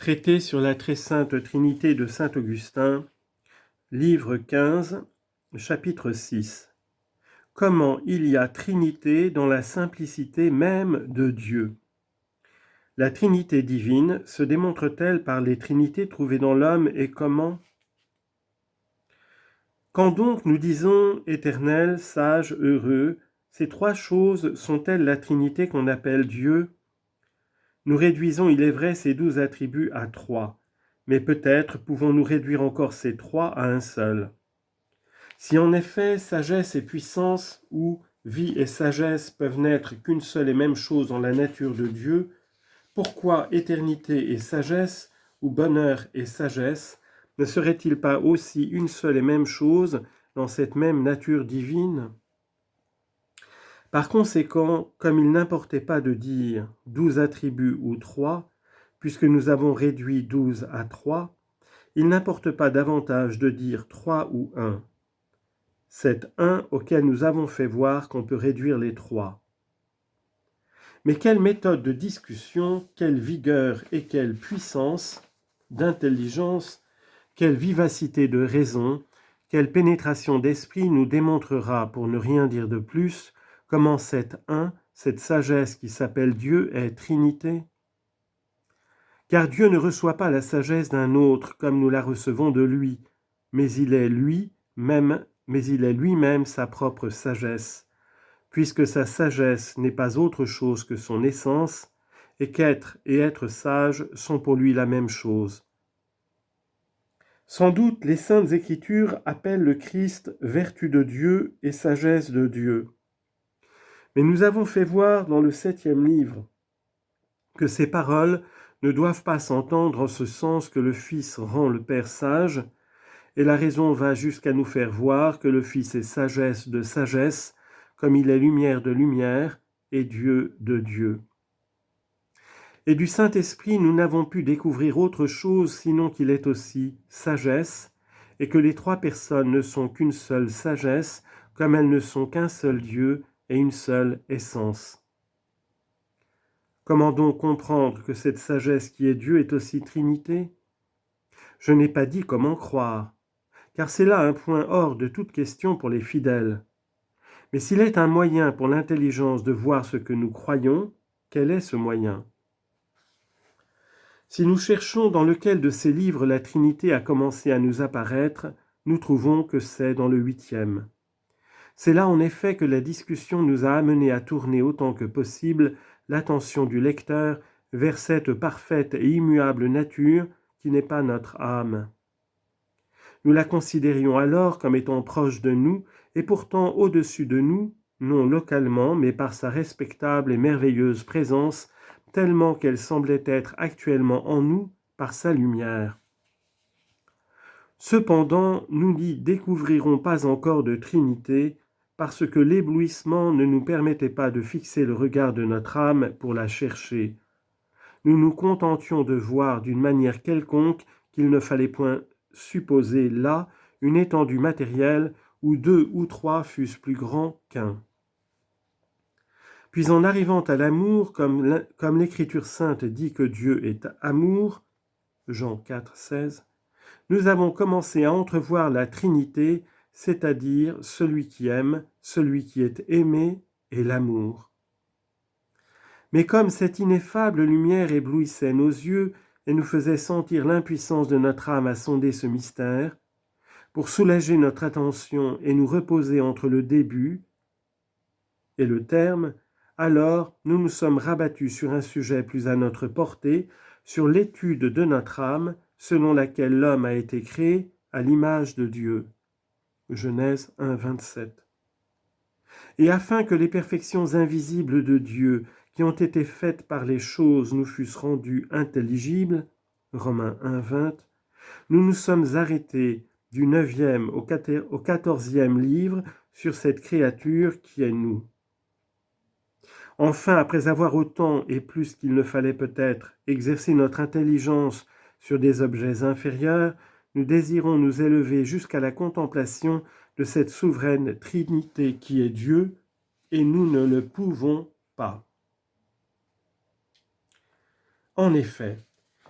Traité sur la très sainte Trinité de saint Augustin, livre 15, chapitre 6. Comment il y a Trinité dans la simplicité même de Dieu. La Trinité divine se démontre-t-elle par les Trinités trouvées dans l'homme et comment? Quand donc nous disons éternel, sage, heureux, ces trois choses sont-elles la Trinité qu'on appelle Dieu? Nous réduisons, il est vrai, ces 12 attributs à 3, mais peut-être pouvons-nous réduire encore ces 3 à un seul. Si en effet sagesse et puissance ou vie et sagesse peuvent n'être qu'une seule et même chose dans la nature de Dieu, pourquoi éternité et sagesse ou bonheur et sagesse ne serait-il pas aussi une seule et même chose dans cette même nature divine? Par conséquent, comme il n'importait pas de dire 12 attributs ou 3, puisque nous avons réduit 12 à 3, il n'importe pas davantage de dire 3 ou 1. C'est 1 auquel nous avons fait voir qu'on peut réduire les 3. Mais quelle méthode de discussion, quelle vigueur et quelle puissance d'intelligence, quelle vivacité de raison, quelle pénétration d'esprit nous démontrera, pour ne rien dire de plus, comment cette cette sagesse qui s'appelle Dieu est Trinité? Car Dieu ne reçoit pas la sagesse d'un autre comme nous la recevons de lui, mais il est lui-même sa propre sagesse, puisque sa sagesse n'est pas autre chose que son essence, et qu'être et être sage sont pour lui la même chose. Sans doute les saintes Écritures appellent le Christ vertu de Dieu et sagesse de Dieu. Mais nous avons fait voir dans le 7e livre que ces paroles ne doivent pas s'entendre en ce sens que le Fils rend le Père sage, et la raison va jusqu'à nous faire voir que le Fils est sagesse de sagesse, comme il est lumière de lumière et Dieu de Dieu. Et du Saint-Esprit, nous n'avons pu découvrir autre chose sinon qu'il est aussi sagesse, et que les trois personnes ne sont qu'une seule sagesse, comme elles ne sont qu'un seul Dieu et une seule essence. Comment donc comprendre que cette sagesse qui est Dieu est aussi Trinité? Je n'ai pas dit comment croire, car c'est là un point hors de toute question pour les fidèles. Mais s'il est un moyen pour l'intelligence de voir ce que nous croyons, quel est ce moyen? Si nous cherchons dans lequel de ces livres la Trinité a commencé à nous apparaître, nous trouvons que c'est dans le 8e. C'est là en effet que la discussion nous a amenés à tourner autant que possible l'attention du lecteur vers cette parfaite et immuable nature qui n'est pas notre âme. Nous la considérions alors comme étant proche de nous et pourtant au-dessus de nous, non localement, mais par sa respectable et merveilleuse présence, tellement qu'elle semblait être actuellement en nous par sa lumière. Cependant, nous n'y découvrirons pas encore de Trinité, parce que l'éblouissement ne nous permettait pas de fixer le regard de notre âme pour la chercher. Nous nous contentions de voir d'une manière quelconque qu'il ne fallait point supposer là une étendue matérielle où 2 ou 3 fussent plus grands qu'un. Puis en arrivant à l'amour, comme l'Écriture sainte dit que Dieu est amour, Jean 4, 16, nous avons commencé à entrevoir la Trinité, c'est-à-dire celui qui aime, celui qui est aimé et l'amour. Mais comme cette ineffable lumière éblouissait nos yeux et nous faisait sentir l'impuissance de notre âme à sonder ce mystère, pour soulager notre attention et nous reposer entre le début et le terme, alors nous nous sommes rabattus sur un sujet plus à notre portée, sur l'étude de notre âme, selon laquelle l'homme a été créé à l'image de Dieu. Genèse 1, 27. Et afin que les perfections invisibles de Dieu, qui ont été faites par les choses, nous fussent rendues intelligibles, Romains 1, 20, nous nous sommes arrêtés du 9e au 14e livre sur cette créature qui est nous. Enfin, après avoir autant et plus qu'il ne fallait peut-être exercer notre intelligence sur des objets inférieurs, nous désirons nous élever jusqu'à la contemplation de cette souveraine Trinité qui est Dieu, et nous ne le pouvons pas. En effet,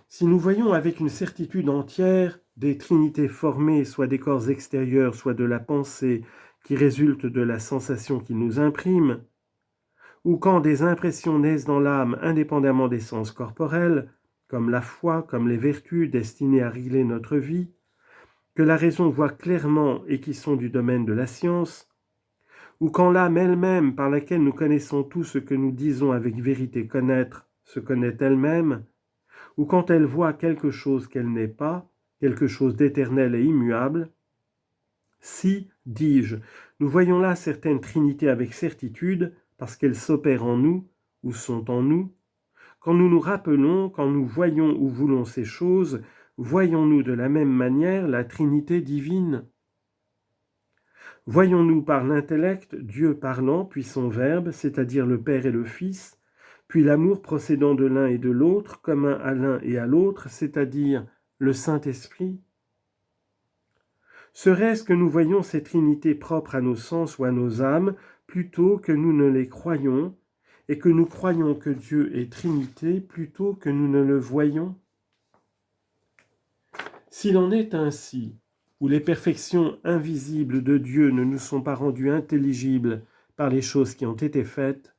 Si nous voyons avec une certitude entière des trinités formées soit des corps extérieurs, soit de la pensée qui résulte de la sensation qu'ils nous impriment, ou quand des impressions naissent dans l'âme indépendamment des sens corporels, comme la foi, comme les vertus destinées à régler notre vie, que la raison voit clairement et qui sont du domaine de la science, ou quand l'âme elle-même, par laquelle nous connaissons tout ce que nous disons avec vérité connaître, se connaît elle-même, ou quand elle voit quelque chose qu'elle n'est pas, quelque chose d'éternel et immuable, si, dis-je, nous voyons là certaines trinités avec certitude, parce qu'elles s'opèrent en nous, ou sont en nous, quand nous nous rappelons, quand nous voyons ou voulons ces choses, voyons-nous de la même manière la Trinité divine? Voyons-nous par l'intellect Dieu parlant, puis son Verbe, c'est-à-dire le Père et le Fils, puis l'amour procédant de l'un et de l'autre, commun à l'un et à l'autre, c'est-à-dire le Saint-Esprit? Serait-ce que nous voyons ces trinités propres à nos sens ou à nos âmes, plutôt que nous ne les croyons, et que nous croyons que Dieu est Trinité, plutôt que nous ne le voyons? S'il en est ainsi, où les perfections invisibles de Dieu ne nous sont pas rendues intelligibles par les choses qui ont été faites,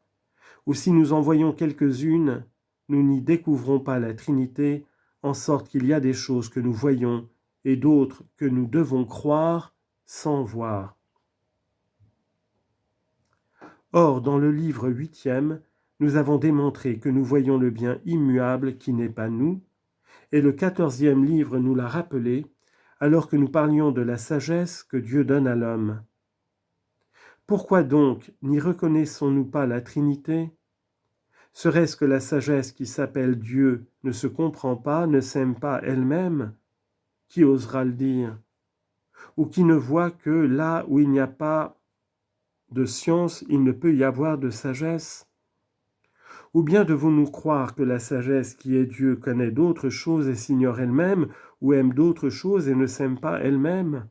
ou si nous en voyons quelques-unes, nous n'y découvrons pas la Trinité, en sorte qu'il y a des choses que nous voyons et d'autres que nous devons croire sans voir. Or, dans le livre 8e, nous avons démontré que nous voyons le bien immuable qui n'est pas nous, et le 14e livre nous l'a rappelé, alors que nous parlions de la sagesse que Dieu donne à l'homme. Pourquoi donc n'y reconnaissons-nous pas la Trinité? Serait-ce que la sagesse qui s'appelle Dieu ne se comprend pas, ne s'aime pas elle-même? Qui osera le dire? Ou qui ne voit que là où il n'y a pas de science, il ne peut y avoir de sagesse? Ou bien devons-nous croire que la sagesse qui est Dieu connaît d'autres choses et s'ignore elle-même, ou aime d'autres choses et ne s'aime pas elle-même?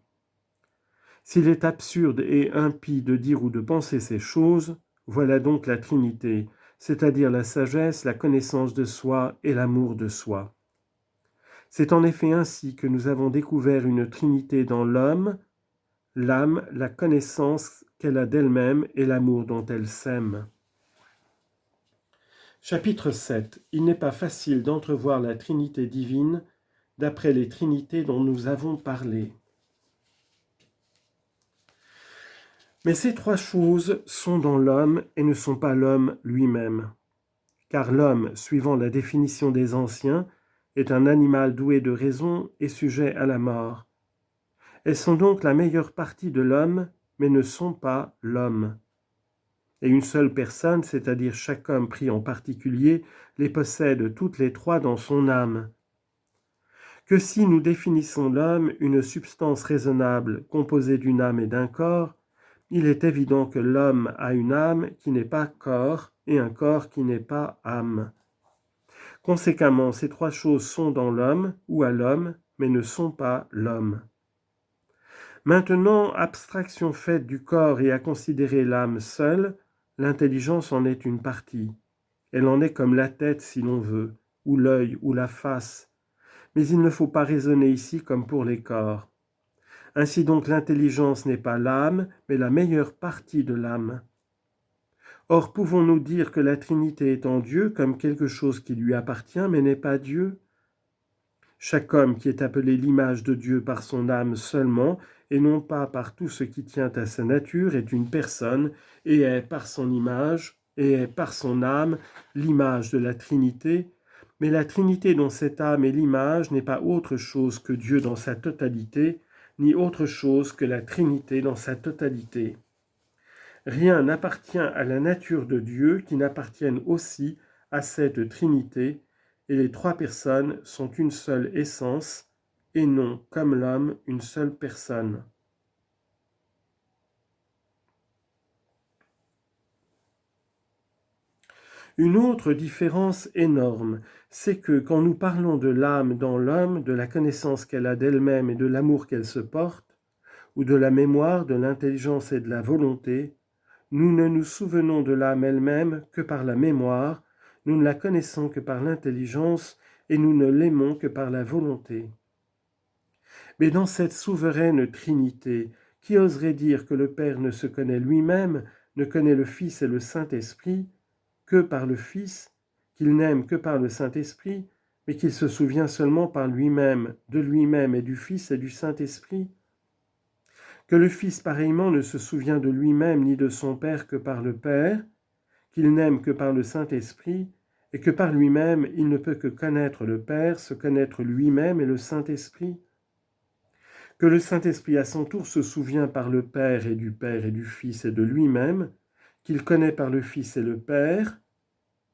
S'il est absurde et impie de dire ou de penser ces choses, voilà donc la Trinité, c'est-à-dire la sagesse, la connaissance de soi et l'amour de soi. C'est en effet ainsi que nous avons découvert une Trinité dans l'homme, l'âme, la connaissance qu'elle a d'elle-même et l'amour dont elle s'aime. Chapitre 7. Il n'est pas facile d'entrevoir la Trinité divine d'après les Trinités dont nous avons parlé. Mais ces trois choses sont dans l'homme et ne sont pas l'homme lui-même. Car l'homme, suivant la définition des anciens, est un animal doué de raison et sujet à la mort. Elles sont donc la meilleure partie de l'homme, mais ne sont pas l'homme. Et une seule personne, c'est-à-dire chaque homme pris en particulier, les possède toutes les trois dans son âme. Que si nous définissons l'homme une substance raisonnable composée d'une âme et d'un corps, il est évident que l'homme a une âme qui n'est pas corps et un corps qui n'est pas âme. Conséquemment, ces trois choses sont dans l'homme ou à l'homme, mais ne sont pas l'homme. Maintenant, abstraction faite du corps et à considérer l'âme seule, l'intelligence en est une partie. Elle en est comme la tête si l'on veut, ou l'œil, ou la face. Mais il ne faut pas raisonner ici comme pour les corps. Ainsi donc l'intelligence n'est pas l'âme, mais la meilleure partie de l'âme. Or, pouvons-nous dire que la Trinité est en Dieu comme quelque chose qui lui appartient, mais n'est pas Dieu? Chaque homme qui est appelé l'image de Dieu par son âme seulement, et non pas par tout ce qui tient à sa nature, est une personne, et est par son image, et est par son âme, l'image de la Trinité, mais la Trinité dont cette âme est l'image n'est pas autre chose que Dieu dans sa totalité, ni autre chose que la Trinité dans sa totalité. Rien n'appartient à la nature de Dieu qui n'appartienne aussi à cette Trinité, et les trois personnes sont une seule essence, et non, comme l'homme, une seule personne. Une autre différence énorme, c'est que quand nous parlons de l'âme dans l'homme, de la connaissance qu'elle a d'elle-même et de l'amour qu'elle se porte, ou de la mémoire, de l'intelligence et de la volonté, nous ne nous souvenons de l'âme elle-même que par la mémoire, nous ne la connaissons que par l'intelligence, et nous ne l'aimons que par la volonté. Mais dans cette souveraine Trinité, qui oserait dire que le Père ne se connaît lui-même, ne connaît le Fils et le Saint-Esprit que par le Fils, qu'il n'aime que par le Saint-Esprit, mais qu'il se souvient seulement par lui-même, de lui-même et du Fils et du Saint-Esprit? Que le Fils pareillement ne se souvient de lui-même ni de son Père que par le Père, qu'il n'aime que par le Saint-Esprit, et que par lui-même il ne peut que connaître le Père, se connaître lui-même et le Saint-Esprit? Que le Saint-Esprit à son tour se souvient par le Père et du Fils et de lui-même, qu'il connaît par le Fils et le Père,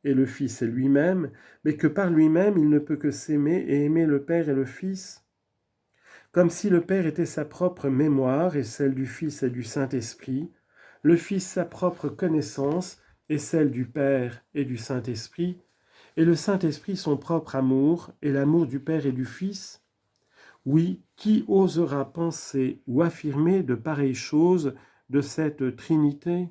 et le Fils et lui-même, mais que par lui-même il ne peut que s'aimer et aimer le Père et le Fils? Comme si le Père était sa propre mémoire et celle du Fils et du Saint-Esprit, le Fils sa propre connaissance et celle du Père et du Saint-Esprit, et le Saint-Esprit son propre amour et l'amour du Père et du Fils? Oui, qui osera penser ou affirmer de pareilles choses de cette Trinité ?